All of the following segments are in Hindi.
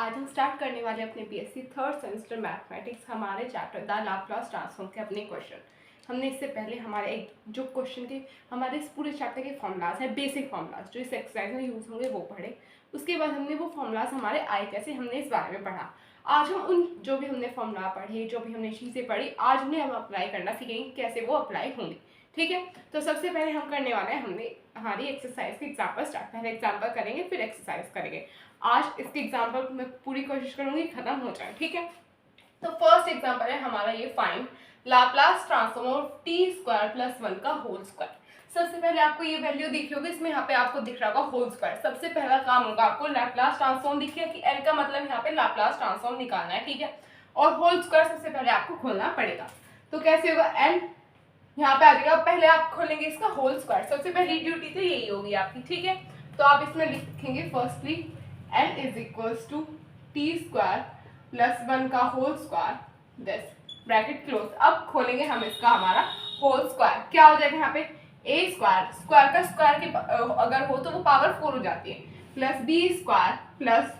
आज हम स्टार्ट करने वाले अपने बीएससी थर्ड सेमेस्टर मैथमेटिक्स हमारे चैप्टर द लाप्लास ट्रांसफॉर्म के अपने क्वेश्चन। हमने इससे पहले हमारे एक जो क्वेश्चन के हमारे इस पूरे चैप्टर के फॉर्मूलाज हैं, बेसिक फॉर्मूलाज जो इस एक्सरसाइज में यूज़ होंगे वो पढ़े। उसके बाद हमने वो फॉर्मूलाज हमारे आए कैसे, हमने इस बारे में पढ़ा। आज हम उन जो भी हमने फॉर्मूला पढ़े, जो भी हमने चीज़ें पढ़ी, आज उन्हें हम अप्लाई करना सीखेंगे कैसे वो अप्लाई होंगे। ठीक है, तो सबसे पहले हम करने वाले हैं, हमने हमारी एक्सरसाइज के एग्जाम्पल स्टार्ट, पहले एग्जाम्पल करेंगे फिर एक्सरसाइज करेंगे। आज इसके एग्जाम्पल मैं पूरी कोशिश करूंगी खत्म हो जाए। ठीक है, तो फर्स्ट एग्जाम्पल है हमारा ये, find Laplace transform of T square plus 1 का होल स्क्वायर। सबसे पहले आपको ये वैल्यू दिख रही होगी, इसमें यहाँ पे आपको दिख रहा होगा होल स्क्वायर। सबसे पहला काम होगा आपको लाप्लास ट्रांसफॉर्म दिख गया कि एल का मतलब यहाँ पे लाप्लास ट्रांसफॉर्म निकालना है। ठीक है, और होल स्क्वायर सबसे पहले आपको खोलना पड़ेगा। तो कैसे होगा, एल यहाँ पे आ जाएगा, पहले आप खोलेंगे इसका होल स्क्वायर। सबसे पहली ड्यूटी तो यही होगी आपकी। ठीक है, तो आप इसमें लिखेंगे firstly n is equals to t square plus 1 का whole square, this bracket close. अब खोलेंगे हम इसका हमारा होल स्क्वायर, क्या हो जाएगा यहाँ पे ए स्क्वायर, स्क्वायर का स्क्वायर के अगर हो तो वो पावर 4 हो जाती है, plus b square plus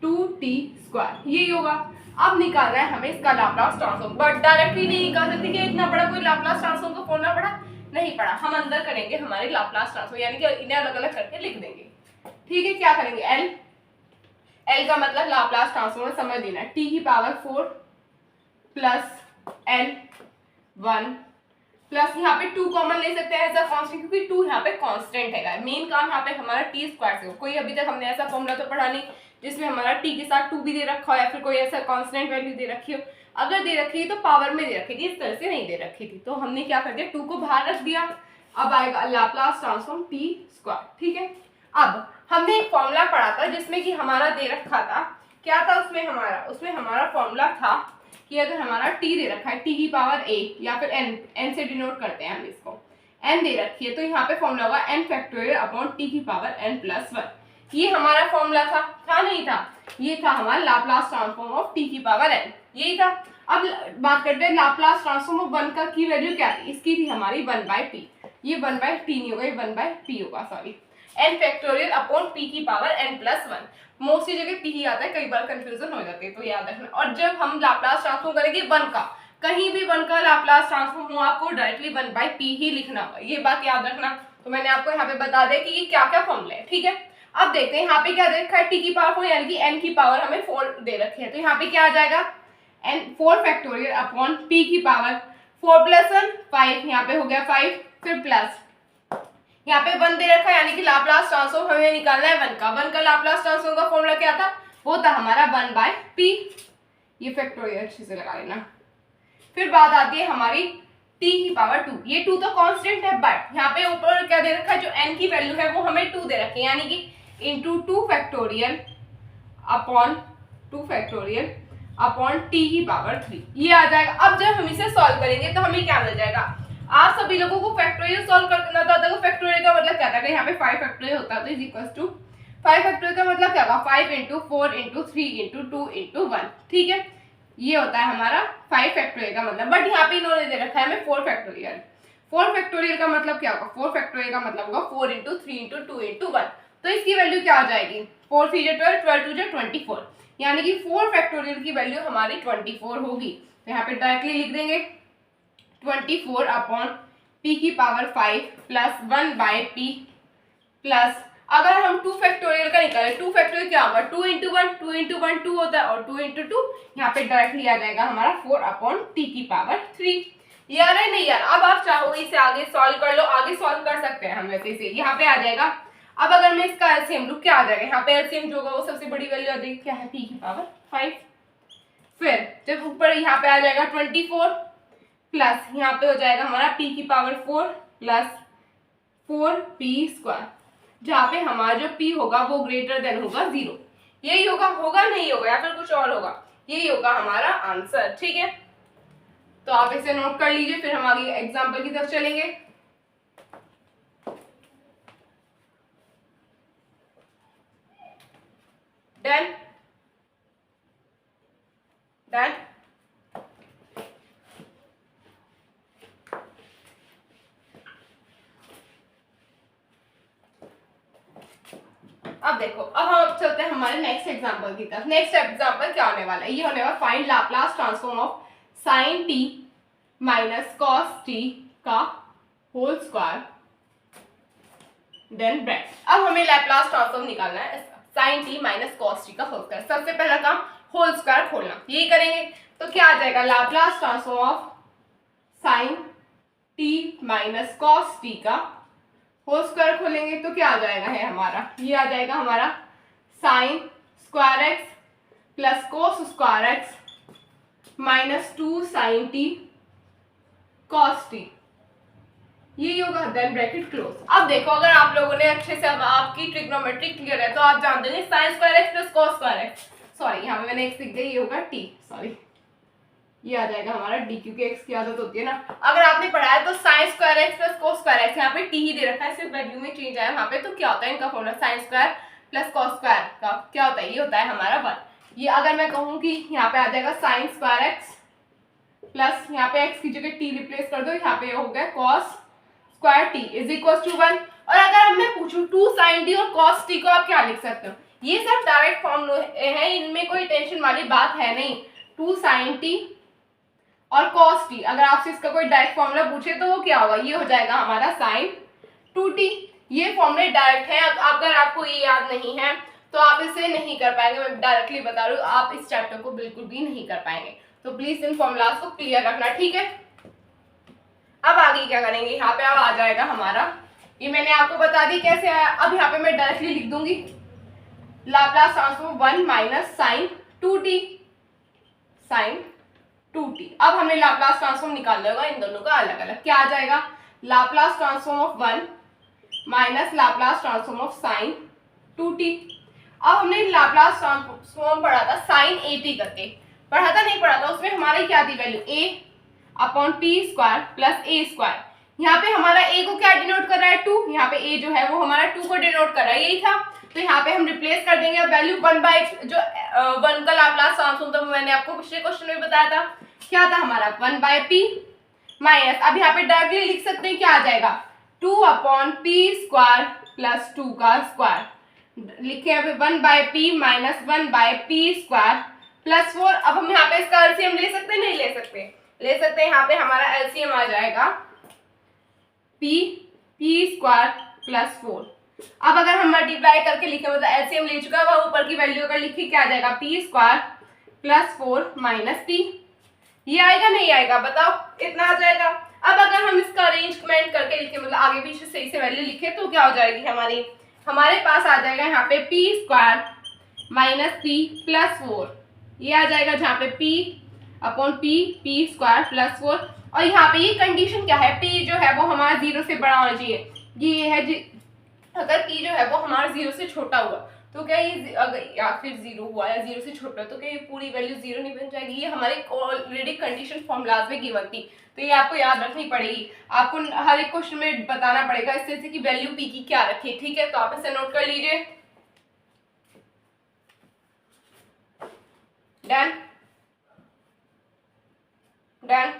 2t square, यही होगा। अब निकालना है हमें इसका लाप्लास ट्रांसफॉर्म, बट डायरेक्टली नहीं निकाल सकते कि इतना बड़ा कोई लाप्लास ट्रांसफॉर्म का फॉर्मूला पड़ा नहीं पड़ा। हम अंदर करेंगे हमारे लाप्लास ट्रांसफॉर्म, यानी कि इन्हें अलग अलग करके लिख देंगे। ठीक है, क्या करेंगे, एल का मतलब लाप्लास ट्रांसफॉर्म समझ लेना, टी की पावर 4 प्लस एल 1 प्लस यहाँ पे 2 कॉमन ले सकते हैं एज अ कांस्टेंट, क्योंकि 2 यहाँ पे कांस्टेंट है। मेन काम यहाँ पे हमारा टी स्क्वायर से हो। कोई अभी तक हमने ऐसा फॉर्मूला तो पढ़ा नहीं जिसमें हमारा टी के साथ 2 भी दे रखा हो या फिर कोई ऐसा कांस्टेंट वैल्यू दे रखी हो। अगर दे रखी है तो पावर में दे रखी थी, इस तरह से नहीं दे रखी थी। तो हमने क्या कर दिया, 2 को बाहर रख दिया। अब आएगा लाप्लास ट्रांसफॉर्म टी स्क्वायर। ठीक है, अब हमने एक फॉर्मूला पढ़ा था जिसमें कि हमारा दे रखा था, क्या था उसमें हमारा फॉर्मूला था कि अगर हमारा t दे रखा है, t की पावर a या फिर n से डिनोट करते हैं हम इसको, n दे रखी है तो यहाँ पे फॉर्मूला होगा n फैक्टोरियल अपॉन t की पावर n प्लस 1। ये हमारा फॉर्मूला था नहीं था, ये था हमारा लाप्लास ट्रांसफॉर्म ऑफ t की पावर n, यही था। अब बात करते हैं लाप्लास ट्रांसफॉर्म ऑफ 1 का की वैल्यू क्या थी, इसकी थी हमारी 1/p, ये 1/t नहीं होगा, ये 1/p होगा, sorry, n factorial upon p की पावर n प्लस 1। मोस्टली जगह p ही आता है, कई बार कंफ्यूजन हो जाती है, तो याद रखना। और जब हम लाप्लास ट्रांसफॉर्म करेंगे 1 का, कहीं भी 1 का लाप्लास ट्रांसफॉर्म हो आपको डायरेक्टली 1/p ही लिखना होगा, ये बात याद रखना। तो मैंने आपको यहाँ पे बता दिया कि ये क्या क्या फॉर्मूला है। ठीक है, अब देखते हैं यहाँ पे क्या दे रखा है, t की पावर 4 यानी कि n की पावर हमें 4 दे रखी है, तो यहाँ पे क्या आ जाएगा n 4 फैक्टोरियल अपॉन p की पावर 4 प्लस 1 5, यहाँ पे हो गया 5, फिर प्लस यहाँ पे 1 दे रखा है, यानी कि लाप्लास ट्रांसफॉर्म हमें निकालना है 1 का। 1 का लाप्लास ट्रांसफॉर्म का फॉर्मूला क्या था, वो था हमारा 1/p, ये फैक्टोरियल अच्छे से लगा लेना। फिर बात आती है हमारी t की पावर 2, ये 2 तो कांस्टेंट है, बट यहाँ पे ऊपर क्या दे रखा है, जो n की वैल्यू है वो हमें 2 दे रखी है, यानी कि इंटू 2 फैक्टोरियल अपॉन t की पावर 3, ये आ जाएगा। अब जब हम इसे सॉल्व करेंगे तो हमें क्या मिल जाएगा, आप सभी लोगों को फैक्टोरियल सॉल्व करना था, तो फैक्टोरियल का मतलब क्या था, यहाँ पे 5 फैक्टोरियल होता है तो इज इक्वल टू 5 फैक्टोरियल का मतलब क्या होगा, 5 इंटू 4 इंटू 3 इंटू 2 इंटू 1। ठीक है, ये होता है हमारा 5 फैक्टोरियल का मतलब, बट यहाँ पे इन्होंने दे रखा है हमें 4 फैक्टोरियल। 4 फैक्टोरियल का मतलब क्या होगा, 4 फैक्टोरियल का मतलब होगा 4 इंटू 3 इंटू 2 इंटू 1। तो इसकी वैल्यू क्या आ जाएगी, 4 3 12 12 2 24, यानी कि 4 फैक्टोरियल की वैल्यू हमारी 24 होगी। तो यहाँ पे डायरेक्टली लिख देंगे 24 अपॉन p की पावर 5 प्लस 1/p प्लस, अगर हम 2 फैक्टोरियल का निकालें, 2 फैक्टोरियल क्या होगा, 2 इंटू 1 2 इंटू 1 2 होता है, और 2 इंटू 2 यहाँ पे डायरेक्टली आ जाएगा हमारा 4 अपॉन t की पावर 3। यार है नहीं यार, अब आप चाहो इसे आगे सॉल्व कर लो, आगे सॉल्व कर सकते हैं हम वैसे इसे, यहाँ पे आ जाएगा। अब अगर मैं इसका एलसीएम लूं, क्या आ जाएगा, यहाँ पे एलसीएम जो होगा वो सबसे बड़ी वैल्यू आ जाएगी, क्या है, p की पावर 5। फिर जब ऊपर यहाँ पे आ जाएगा 24 प्लस यहाँ पे हो जाएगा हमारा p की पावर 4 प्लस 4p स्क्वायर, जहाँ पे हमारा जो p होगा वो ग्रेटर देन होगा 0, यही होगा नहीं होगा या फिर कुछ और होगा, यही होगा हमारा आंसर। ठीक है, तो आप इसे नोट कर लीजिए, फिर हम आगे एग्जाम्पल की तरफ चलेंगे। डन डन, अब देखो, अब हम चलते हैं हमारे नेक्स्ट एग्जांपल की तरफ। नेक्स्ट एग्जांपल क्या होने वाला है, ये होने वाला find Laplace transform of sin t minus cos t का होल स्क्वायर देन ब्रैकेट। अब हमें लाप्लास ट्रांसफॉर्म निकालना है sin t minus cos t का होल स्क्वायर। सबसे पहला काम होल स्क्वायर खोलना, ये करेंगे तो क्या आ जाएगा, Laplace transform of sin t minus cos t का होल स्क्वायर खोलेंगे तो क्या आ जाएगा है हमारा, ये आ जाएगा हमारा sine square x plus cos square x minus 2 sin t cos t, ये होगा देन ब्रैकेट क्लोज। अब देखो, अगर आप लोगों ने अच्छे से, अब आपकी ट्रिग्नोमेट्री क्लियर है तो आप जानते हैं sine square x plus cos square x, sorry यहाँ पे मैंने एक्स लिख दिया, ये होगा t, सॉरी ये आ जाएगा हमारा d, क्योंकि x की आदत होती है ना। अगर आपने पढ़ा है तो sine square x plus cos square x, यहाँ पे t ही दे रखा है, सिर्फ वैल्यू में चेंज आया वहाँ पे, तो क्या होता है इनका formula sine square plus cos square का क्या होता है, ये होता है हमारा 1। ये अगर मैं कहूँ कि यहाँ पे आ जाएगा साइन स्क्वायर एक्स प्लस यहाँ पे x की जगह t रिप्लेस कर दो, यहाँ पे हो गया cos square t is equal to 1। और अगर मैं पूछूं 2 sin t और cos t को आप क्या लिख सकते हो, ये सब डायरेक्ट फॉर्म है, इनमें कोई टेंशन वाली बात है नहीं। 2 sin t और cos t, अगर आपसे इसका कोई डायरेक्ट फॉर्मूला पूछे तो वो क्या होगा, ये हो जाएगा हमारा sin 2t। ये फॉर्मूले डायरेक्ट है, अगर आपको ये याद नहीं है तो आप इसे नहीं कर पाएंगे, मैं डायरेक्टली बता रही हूँ, आप इस चैप्टर को बिल्कुल भी नहीं कर पाएंगे। तो प्लीज इन फॉर्मूलाज को क्लियर रखना, ठीक है। अब आगे क्या करेंगे, यहाँ पे अब आ जाएगा हमारा, ये मैंने आपको बता दी कैसे आया। अब यहाँ पे मैं डायरेक्टली लिख दूंगी Laplace transform 1 minus sine 2t, sine 2t। अब हमने लाप्लास ट्रांसफॉर्म निकाल लिया होगा इन दोनों का अलग अलग, क्या आ जाएगा, Laplace transform of 1 minus Laplace transform of sine 2t। अब हमने लाप्लास ट्रांसफॉर्म पढ़ा था साइन at करके, पढ़ा था नहीं पढ़ा था, उसमें हमारी क्या थी value, a upon P square plus A square. यहाँ पे हमारा a को क्या डिनोट कर रहा है, 2, यहाँ पे a जो है वो हमारा 2 को डिनोट कर रहा है, यही था। तो यहाँ पे हम रिप्लेस कर देंगे, अब वैल्यू 1 जो 1 का लाप्लास ट्रांसफॉर्म था मैंने आपको पिछले क्वेश्चन में बताया था, क्या था हमारा 1/p माइनस, अब यहाँ पे डायरेक्टली लिख सकते हैं, क्या आ जाएगा 2 अपॉन पी स्क्वायर प्लस 2 का स्क्वायर, लिखे अभी 1/p minus 1/p square plus 4। अब हम यहाँ पे इसका एलसीएम ले सकते हैं, नहीं ले सकते, ले सकते हैं। यहाँ पे हमारा एलसीएम आ जाएगा p स्क्वायर प्लस 4। अब अगर हम मल्टीप्लाई करके लिखे, मतलब एलसीएम ले चुका है, वह ऊपर की वैल्यू अगर लिखी क्या आ जाएगा, p square plus 4 minus p, ये आएगा नहीं आएगा, बताओ इतना आ जाएगा। अब अगर हम इसका अरेंजमेंट करके लिखे, मतलब आगे पीछे सही से वैल्यू लिखे, तो क्या हो जाएगी हमारी, हमारे पास आ जाएगा यहाँ पे p square minus p plus 4, ये आ जाएगा जहाँ पे p upon p square plus 4। और यहाँ पे ये कंडीशन क्या है, p जो है वो हमारा 0 से बड़ा होना चाहिए, ये है अगर p जो है वो हमारा 0 से छोटा हुआ तो क्या ये, अगर या फिर 0 हुआ या 0 से छोटा तो क्या ये पूरी वैल्यू 0 नहीं बन जाएगी, ये हमारे ऑलरेडी कंडीशन फॉर्मूलाज में गिवन थी, तो ये आपको याद रखनी पड़ेगी। आपको हर एक क्वेश्चन में बताना पड़ेगा इस तरह से कि वैल्यू p की क्या रखी, ठीक है। तो आप इसे नोट कर लीजिए, डन डन।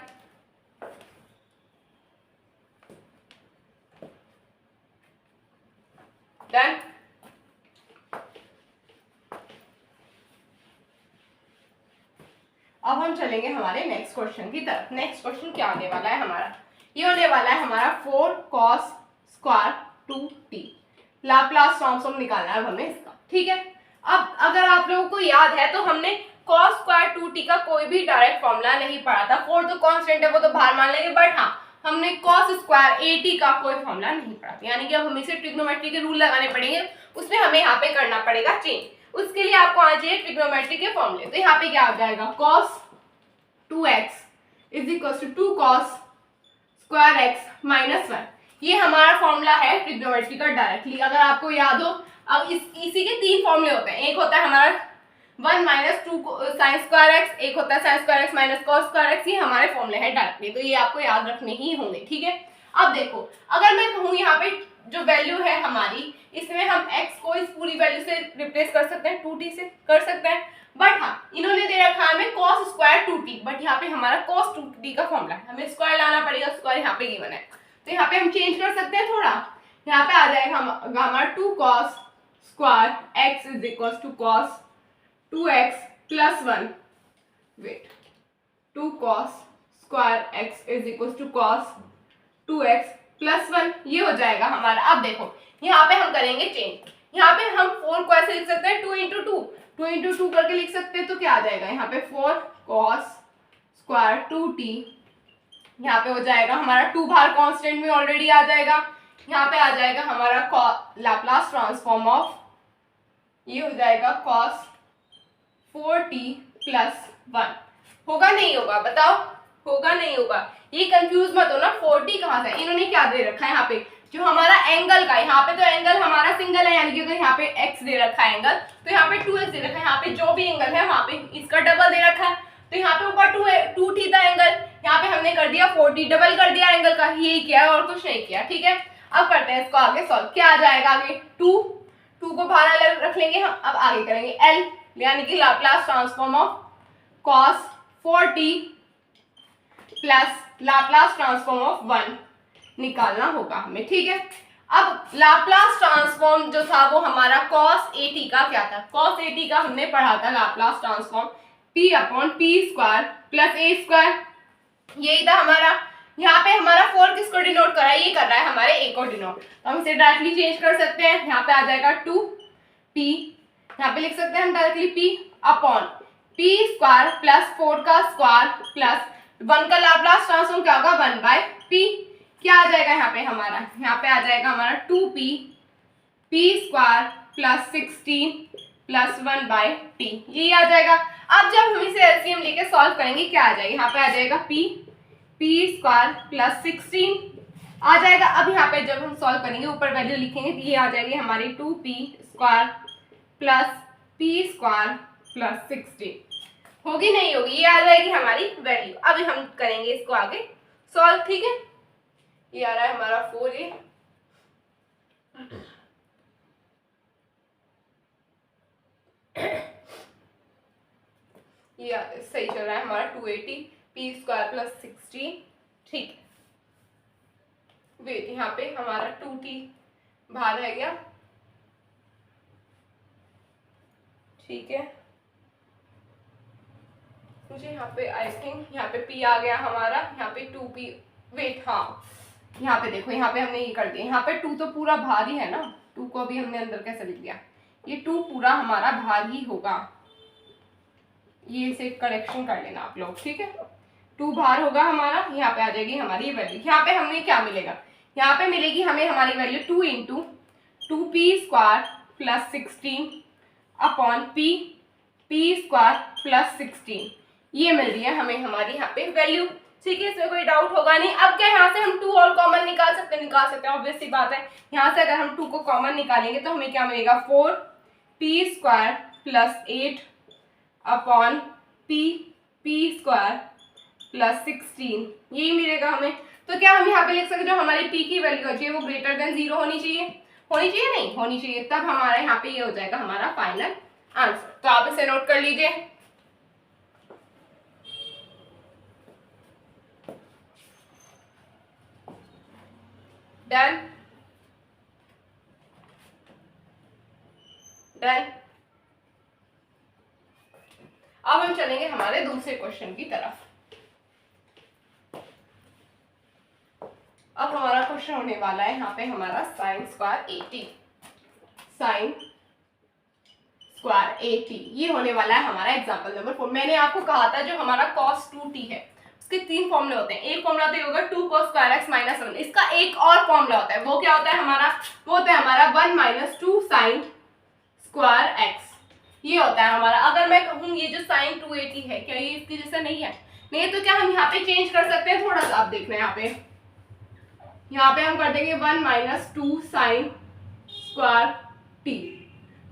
डन। अब हम चलेंगे हमारे नेक्स्ट क्वेश्चन की तरफ। नेक्स्ट क्वेश्चन क्या होने वाला है हमारा, ये होने वाला है हमारा 4 cos square 2t, Laplace transform निकालना है हमें इसका, ठीक है। अब अगर आप लोगों को याद है तो हमने cos स्क्वायर 2t का कोई भी डायरेक्ट फॉर्मूला नहीं पढ़ा था, 4 तो कांस्टेंट है वो तो बाहर मान लेंगे, बट हाँ हमने cos स्क्वायर at का कोई फॉर्मूला नहीं पढ़ा था, यानी कि अब हमें से ट्रिग्नोमेट्री के रूल लगाने पड़ेंगे, उसमें हमें यहाँ पे करना पड़ेगा चेंज। उसके लिए आपको आ जाइए ट्रिग्नोमेट्री के फॉर्मूले, तो यहाँ पे क्या हो जाएगा, cos 2x is equal to 2 cos square x minus 1, ये हमारा फॉर्मूला है ट्रिग्नोमेट्री का डायरेक्टली। अगर आपको याद हो, अब इसी के 3 फॉर्मूले होते हैं, एक होता है हमारा 1 माइनस 2 साइन स्क्वायर एक्स, एक होता है sine square x minus cos square x, ये हमारे फॉर्मूले हैं डायरेक्टली, तो ये आपको याद रखने ही होंगे, ठीक है। अब देखो, अगर मैं कहूँ यहाँ पे जो वैल्यू है हमारी, इसमें हम x को इस पूरी वैल्यू से रिप्लेस कर सकते हैं, 2t से कर सकते हैं, बट हाँ इन्होंने दे रखा है हमें cos स्क्वायर 2t, बट यहाँ पे हमारा cos 2t का फॉर्मूला है, हमें स्क्वायर लाना पड़ेगा, स्क्वायर यहाँ पे गिवन है, तो यहाँ पे हम चेंज कर सकते हैं थोड़ा, यहाँ पे आ जाएगा हमारा 2 cos square x is equal to cos 2x plus 1, wait, 2 cos square x is equal to cos 2x plus 1, ये हो जाएगा हमारा। अब देखो यहाँ पे हम करेंगे चेंज, यहाँ पे हम 4 को ऐसे लिख सकते हैं 2 इंटू 2 करके लिख सकते हैं, तो क्या आ जाएगा यहाँ पे 4 cos स्क्वायर 2t, यहाँ पे हो जाएगा हमारा 2 बाहर कांस्टेंट में ऑलरेडी आ जाएगा, यहाँ पे आ जाएगा हमारा लाप्लास ट्रांसफॉर्म ऑफ, ये हो जाएगा cos 4t प्लस 1। होगा नहीं होगा बताओ, होगा नहीं होगा, ये कंफ्यूज मत हो ना, 4t कहाँ से, इन्होंने क्या दे रखा है यहाँ पे जो हमारा एंगल का, यहाँ पे तो एंगल हमारा सिंगल है, यानी कि अगर यहाँ पे x दे रखा है एंगल, तो यहाँ पे 2x दे रखा है, यहाँ पे जो भी एंगल है वहाँ पे इसका डबल दे रखा है, तो यहाँ पे ऊपर 2t था एंगल, यहाँ पे हमने कर दिया 4t, डबल कर दिया एंगल का, यही किया है और कुछ नहीं किया, ठीक है। अब करते हैं इसको आगे सॉल्व, क्या आ जाएगा आगे 2 को बाहर अलग रख लेंगे हम, अब आगे करेंगे l, यानी कि Laplace transform of cos 4t plus Laplace transform of 1 निकालना होगा हमें, ठीक है। अब लाप्लास ट्रांसफॉर्म जो था वो हमारा cos at का क्या था, cos at का हमने पढ़ा था Laplace transform p upon p square plus a square, यही था हमारा। यहाँ पे हमारा 4 किसको डिनोट कर रहा है, ये कर रहा है हमारे a को डिनोट, तो हम इसे डायरेक्टली चेंज कर सकते हैं, यहाँ पे आ जाएगा 2p, यहाँ पे लिख सकते हैं हम directly p upon p square plus 4 का स्क्वायर प्लस 1 का लाप्लास ट्रांसफॉर्म क्या होगा 1/p, क्या आ जाएगा यहाँ पे हमारा, यहाँ पे आ जाएगा हमारा 2p p square plus 16 plus 1/p, ये आ जाएगा। अब जब हम इसे एलसीएम लेके सॉल्व करेंगे क्या आ जाएगा, यहाँ पे आ जाएगा p स्क्वायर प्लस 16 आ जाएगा। अब यहाँ पे जब हम सॉल्व करेंगे ऊपर वैल्यू लिखेंगे तो ये आ जाएगी हमारी 2p square plus p square plus 16, होगी नहीं होगी, ये आ जाएगी हमारी वैल्यू। अभी हम करेंगे इसको आगे सॉल्व, ठीक है। ये आ रहा है हमारा 4a, ये सही चल रहा है हमारा 280 p स्क्वायर प्लस 16, ठीक है। वेट, यहाँ पे हमारा 2t बाहर रह गया, ठीक है। मुझे यहाँ पे आई थिंक यहाँ पे p आ गया हमारा, यहाँ पे 2p, वेट, हाँ यहाँ पे देखो, यहाँ पे हमने ये कर दिया, यहाँ पे 2 तो पूरा बाहर ही है ना, 2 को अभी हमने अंदर कैसे लिख दिया, ये 2 पूरा हमारा बाहर ही होगा, ये इसे करेक्शन कर लेना आप लोग, ठीक है। 2 बाहर होगा हमारा, यहाँ पे आ जाएगी हमारी वैल्यू, यहाँ पे हमें क्या मिलेगा, यहाँ पे मिलेगी हमें हमारी value 2 into 2p square plus 16 upon p square plus 16, ये मिल रही है हमें हमारी यहाँ पे वैल्यू, ठीक है। इसमें कोई डाउट होगा नहीं। अब क्या यहाँ से हम 2 और कॉमन निकाल सकते हैं, ऑब्वियस सी बात है। यहाँ से अगर हम 2 को कॉमन निकालेंगे तो हमें क्या मिलेगा 4p square plus 8 upon p square plus 16, यही मिलेगा हमें। तो क्या हम यहाँ पे लिख सकते, जो हमारी p की वैल्यू होती है वो ग्रेटर देन 0 होनी चाहिए, नहीं होनी चाहिए, तब हमारा यहाँ पे ये हो जाएगा हमारा फाइनल आंसर। तो आप इसे नोट कर लीजिए। डन, अब हम चलेंगे हमारे दूसरे क्वेश्चन की तरफ। अब हमारा क्वेश्चन होने वाला है यहाँ पे हमारा साइन स्क्वायर 80, ये होने वाला है हमारा एग्जांपल नंबर 4। मैंने आपको कहा था जो हमारा cos 2t है उसके 3 फॉर्मूले होते हैं। एक फॉर्मूला तो ये होगा 2 cos स्क्वायर x माइनस 1, इसका एक और फॉर्मूला होता है, वो क्या होता है हमारा, वो होता है हमारा 1 माइनस 2 साइन स्क्वायर x, ये होता है हमारा। अगर मैं कहूँ ये जो साइन 280 है क्या ये इसकी जैसा नहीं है, नहीं तो क्या हम यहाँ पे चेंज कर सकते हैं, थोड़ा सा आप देखना यहाँ पे हम कर देंगे 1 minus 2 sine square t,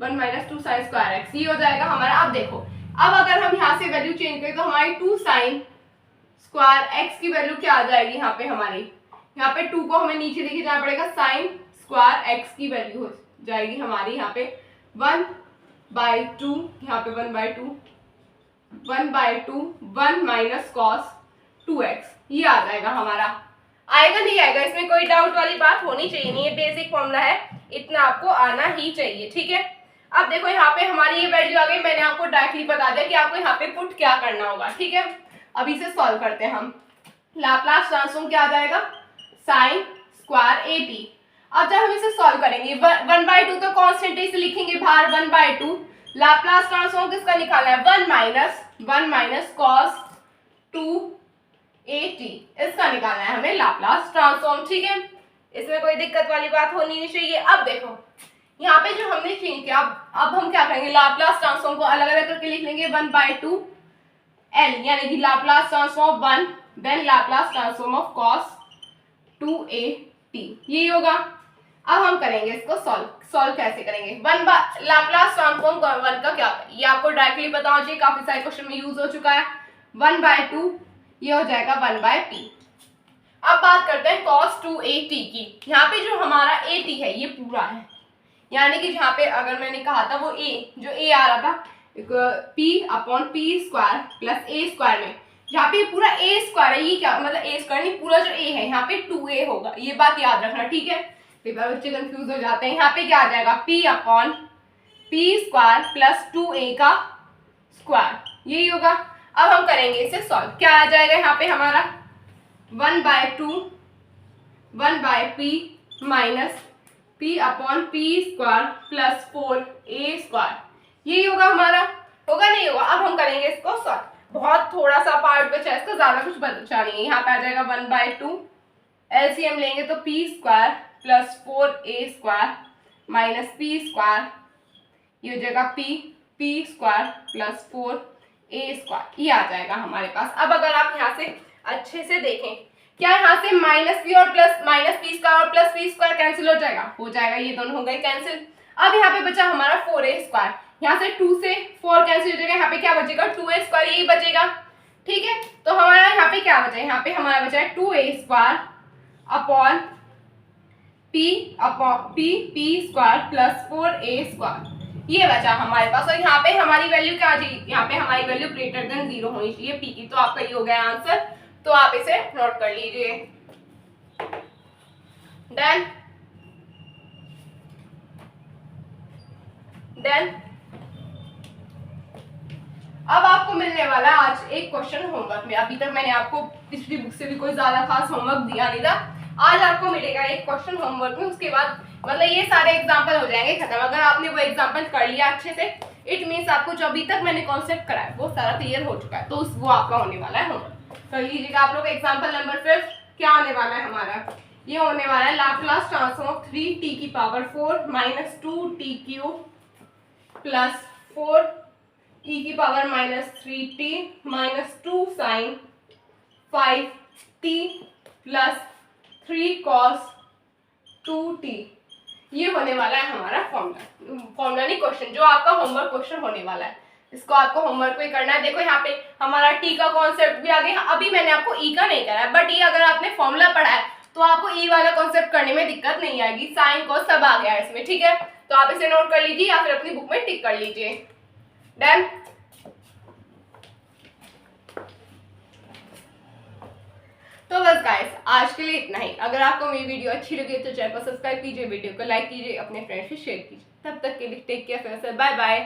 1 minus 2 sine square x, ये हो जाएगा हमारा। अब देखो, अब अगर हम यहाँ से वैल्यू चेंज करें तो हमारी 2 साइन स्क्वायर x की वैल्यू क्या आ जाएगी यहाँ पे हमारी, यहाँ पे 2 को हमें नीचे लेके जाना पड़ेगा, साइन स्क्वायर x की वैल्यू हो जाएगी हमारी यहाँ पे 1/2, यहाँ पे 1/2 1 माइनस कॉस 2x, ये आ जाएगा हमारा। आएगा नहीं आएगा, इसमें कोई डाउट वाली बात होनी चाहिए नहीं, ये बेसिक फॉर्मूला है, इतना आपको आना ही चाहिए, ठीक है। अब देखो यहाँ पे हमारी ये वैल्यू आ गई, मैंने आपको डायरेक्टली बता दिया कि आपको यहाँ पे पुट क्या करना होगा, ठीक है। अब इसे सॉल्व करते हैं हम। लाप्लास ट्रांसफॉर्म क्या आ जाएगा, साइन स्क्वायर ए टी। अब जब हम इसे सॉल्व करेंगे 1/2 तो कांस्टेंट है, इसे लिखेंगे बाहर 1/2। लाप्लास ट्रांसफॉर्म किसका निकालना है, 1 माइनस कॉस 2at, इसका निकालना है हमें लाप्लास ट्रांसफॉर्म, ठीक है। इसमें कोई दिक्कत वाली बात होनी नहीं चाहिए। अब देखो यहाँ पे जो हमने चेंज किया, अब हम क्या करेंगे, लाप्लास ट्रांसफॉर्म को अलग अलग करके लिख लेंगे 1/2 L, यानी कि Laplace transform 1 then Laplace transform of cos 2at, यही होगा। अब हम करेंगे इसको सॉल्व कैसे करेंगे, लाप्लास ट्रांसफॉर्म 1 का क्या, ये आपको डायरेक्टली पता होना चाहिए, काफी सारे क्वेश्चन में यूज हो चुका है। 1/2 ये हो जाएगा 1/p। अब बात करते हैं cos 2at की। यहाँ पे जो हमारा at है ये पूरा है, यानी कि जहाँ पे अगर मैंने कहा था वो जो a आ रहा था p/p square plus a square में, यहाँ पे पूरा a स्क्वायर है, ये क्या मतलब a स्क्वायर नहीं, पूरा जो a है यहाँ पे 2a होगा, ये बात याद रखना, ठीक है। कई बार बच्चे कंफ्यूज हो जाते हैं। यहाँ पे क्या आ जाएगा, p/p स्क्वायर प्लस 2a का स्क्वायर, यही होगा। अब हम करेंगे इसे सॉल्व, क्या आ जाएगा यहाँ पे हमारा 1/p minus p/p square plus 4a square, यही होगा हमारा, होगा नहीं होगा। अब हम करेंगे इसको सॉल्व, बहुत थोड़ा सा पार्ट बचा है, इसका ज्यादा कुछ बचा नहीं है। यहाँ पे आ जाएगा 1/2, एलसीएम लेंगे तो p square plus 4a square minus p square, ये हो जाएगा p square plus 4a square, ये आ जाएगा हमारे पास। अब अगर आप यहाँ से अच्छे से देखें, क्या यहाँ से माइनस p और प्लस माइनस p स्क्वायर और प्लस p स्क्वायर कैंसिल हो जाएगा, ये दोनों हो गए कैंसिल। अब यहाँ पे बचा हमारा 4a स्क्वायर, यहाँ से 2 से 4 कैंसिल हो जाएगा, यहाँ पे क्या बचेगा 2a स्क्वायर, यही बचेगा, ठीक है। तो हमारा यहाँ पे क्या बचा है, यहाँ पे हमारा बचा है 2a square upon p square plus 4a square, ये बचा हमारे पास। और यहाँ पे हमारी वैल्यू क्या आ जाएगी, यहाँ पे हमारी वैल्यू ग्रेटर देन 0 होनी चाहिए p की, तो आपका ये हो गया आंसर, तो आप इसे नोट कर लीजिए। देन अब आपको मिलने वाला है आज एक क्वेश्चन होमवर्क में। अभी तक मैंने आपको पिछली बुक से भी कोई ज्यादा खास होमवर्क दिया नहीं था, आज आपको मिलेगा एक क्वेश्चन होमवर्क में। उसके बाद मतलब ये सारे एग्जाम्पल हो जाएंगे खत्म। अगर आपने वो एग्जाम्पल कर लिया अच्छे से, इट मीन्स आपको जो अभी तक मैंने कॉन्सेप्ट कराया वो सारा क्लियर हो चुका है, तो वो आपका होने वाला है होमवर्क। कर लीजिएगा आप लोग। एग्जाम्पल नंबर 5 क्या होने वाला है हमारा, ये होने वाला है लाप्लास ट्रांसफॉर्म ऑफ 3t की power 4 minus 2t cube plus 4e की power minus 3t minus 2 sine 5t plus 3 cos 2t, ये होने वाला है हमारा फॉर्मूला नहीं क्वेश्चन, जो आपका होमवर्क क्वेश्चन होने वाला है। इसको आपको होमवर्क में करना है। देखो यहाँ पे हमारा टी का कॉन्सेप्ट भी आ गया, अभी मैंने आपको ई का नहीं कराया, बट ये अगर आपने फॉर्मूला पढ़ा है तो आपको ई वाला कॉन्सेप्ट करने में दिक्कत नहीं आएगी, साइन कॉस सब आ गया है इसमें, ठीक है। तो आप इसे नोट कर लीजिए या फिर अपनी बुक में टिक कर लीजिए। डन। तो बस गाइस आज के लिए इतना ही। अगर आपको मेरी वीडियो अच्छी लगी तो चैनल को सब्सक्राइब कीजिए, वीडियो को लाइक कीजिए, अपने फ्रेंड्स से शेयर कीजिए। तब तक के लिए टेक केयर, बाय बाय।